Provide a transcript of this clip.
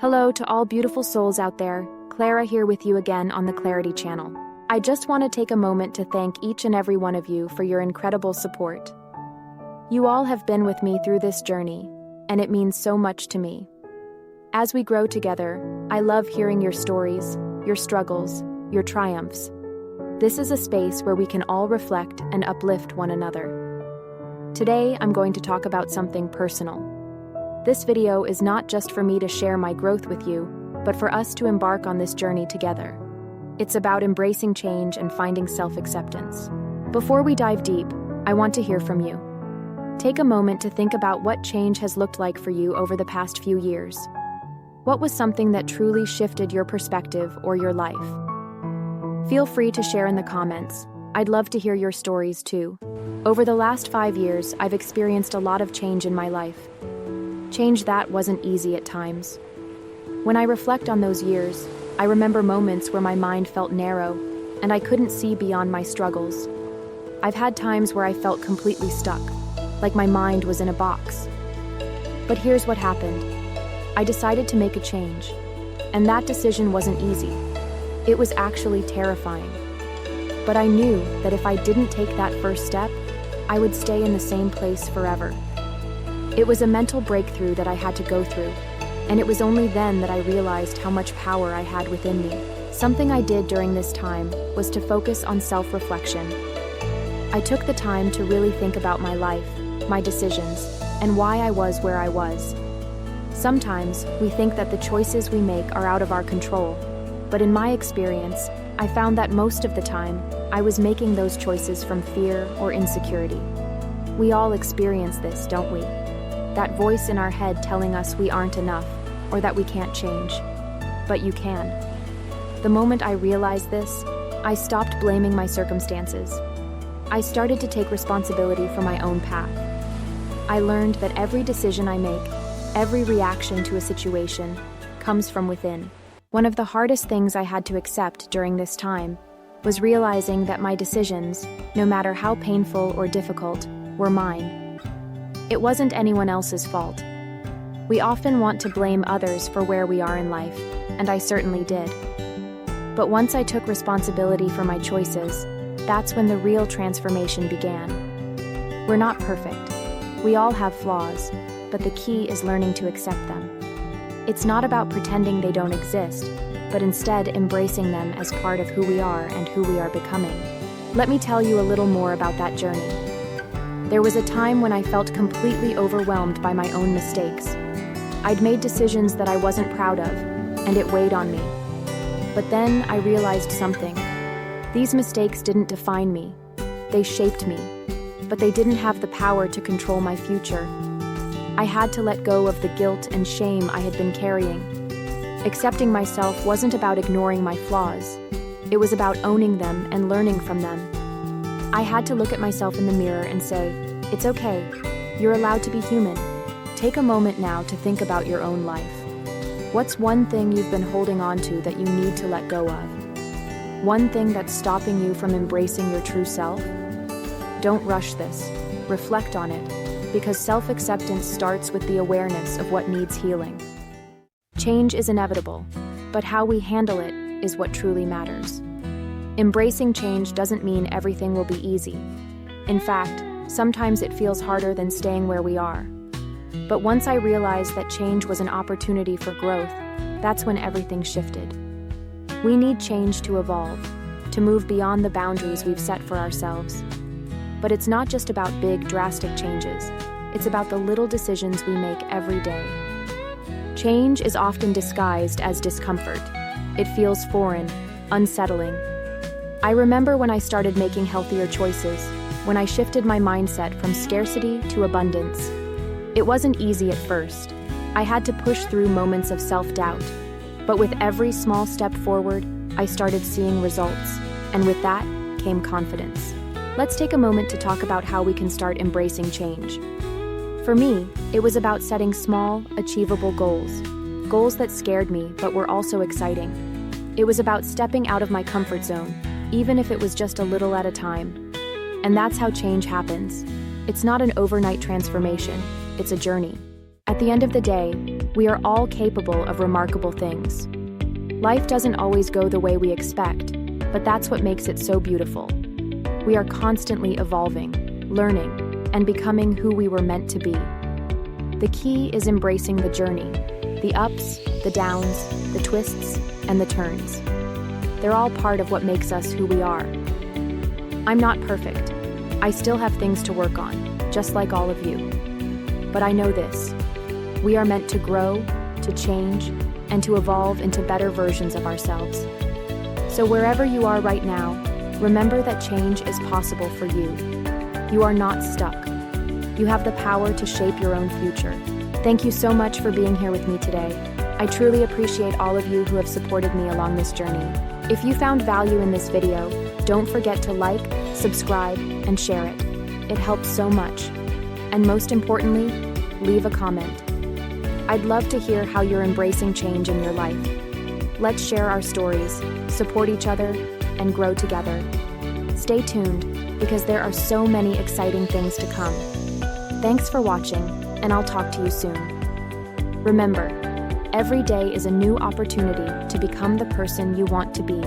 Hello to all beautiful souls out there, Clara here with you again on the Clarity Channel. I just want to take a moment to thank each and every one of you for your incredible support. You all have been with me through this journey, and it means so much to me. As we grow together, I love hearing your stories, your struggles, your triumphs. This is a space where we can all reflect and uplift one another. Today, I'm going to talk about something personal. This video is not just for me to share my growth with you, but for us to embark on this journey together. It's about embracing change and finding self-acceptance. Before we dive deep, I want to hear from you. Take a moment to think about what change has looked like for you over the past few years. What was something that truly shifted your perspective or your life? Feel free to share in the comments. I'd love to hear your stories too. Over the last 5 years, I've experienced a lot of change in my life. Change that wasn't easy at times. When I reflect on those years, I remember moments where my mind felt narrow and I couldn't see beyond my struggles. I've had times where I felt completely stuck, like my mind was in a box. But here's what happened. I decided to make a change, and that decision wasn't easy. It was actually terrifying. But I knew that if I didn't take that first step, I would stay in the same place forever. It was a mental breakthrough that I had to go through, and it was only then that I realized how much power I had within me. Something I did during this time was to focus on self-reflection. I took the time to really think about my life, my decisions, and why I was where I was. Sometimes we think that the choices we make are out of our control, but in my experience, I found that most of the time, I was making those choices from fear or insecurity. We all experience this, don't we? That voice in our head telling us we aren't enough, or that we can't change. But you can. The moment I realized this, I stopped blaming my circumstances. I started to take responsibility for my own path. I learned that every decision I make, every reaction to a situation, comes from within. One of the hardest things I had to accept during this time was realizing that my decisions, no matter how painful or difficult, were mine. It wasn't anyone else's fault. We often want to blame others for where we are in life, and I certainly did. But once I took responsibility for my choices, that's when the real transformation began. We're not perfect. We all have flaws, but the key is learning to accept them. It's not about pretending they don't exist, but instead embracing them as part of who we are and who we are becoming. Let me tell you a little more about that journey. There was a time when I felt completely overwhelmed by my own mistakes. I'd made decisions that I wasn't proud of, and it weighed on me. But then I realized something. These mistakes didn't define me. They shaped me, but they didn't have the power to control my future. I had to let go of the guilt and shame I had been carrying. Accepting myself wasn't about ignoring my flaws. It was about owning them and learning from them. I had to look at myself in the mirror and say, "It's okay. You're allowed to be human." Take a moment now to think about your own life. What's one thing you've been holding on to that you need to let go of? One thing that's stopping you from embracing your true self? Don't rush this. Reflect on it, because self-acceptance starts with the awareness of what needs healing. Change is inevitable, but how we handle it is what truly matters. Embracing change doesn't mean everything will be easy. In fact, sometimes it feels harder than staying where we are. But once I realized that change was an opportunity for growth, that's when everything shifted. We need change to evolve, to move beyond the boundaries we've set for ourselves. But it's not just about big, drastic changes. It's about the little decisions we make every day. Change is often disguised as discomfort. It feels foreign, unsettling. I remember when I started making healthier choices, when I shifted my mindset from scarcity to abundance. It wasn't easy at first. I had to push through moments of self-doubt. But with every small step forward, I started seeing results. And with that came confidence. Let's take a moment to talk about how we can start embracing change. For me, it was about setting small, achievable goals. Goals that scared me, but were also exciting. It was about stepping out of my comfort zone, even if it was just a little at a time. And that's how change happens. It's not an overnight transformation, it's a journey. At the end of the day, We are all capable of remarkable things. Life doesn't always go the way we expect, but that's what makes it so beautiful. We are constantly evolving, learning, and becoming who we were meant to be. The key is embracing the journey, the ups, the downs, the twists, and the turns. They're all part of what makes us who we are. I'm not perfect. I still have things to work on, just like all of you. But I know this. We are meant to grow, to change, and to evolve into better versions of ourselves. So wherever you are right now, remember that change is possible for you. You are not stuck. You have the power to shape your own future. Thank you so much for being here with me today. I truly appreciate all of you who have supported me along this journey. If you found value in this video, don't forget to like, subscribe, and share it. It helps so much. And most importantly, leave a comment. I'd love to hear how you're embracing change in your life. Let's share our stories, support each other, and grow together. Stay tuned, because there are so many exciting things to come. Thanks for watching, and I'll talk to you soon. Remember, every day is a new opportunity to become the person you want to be.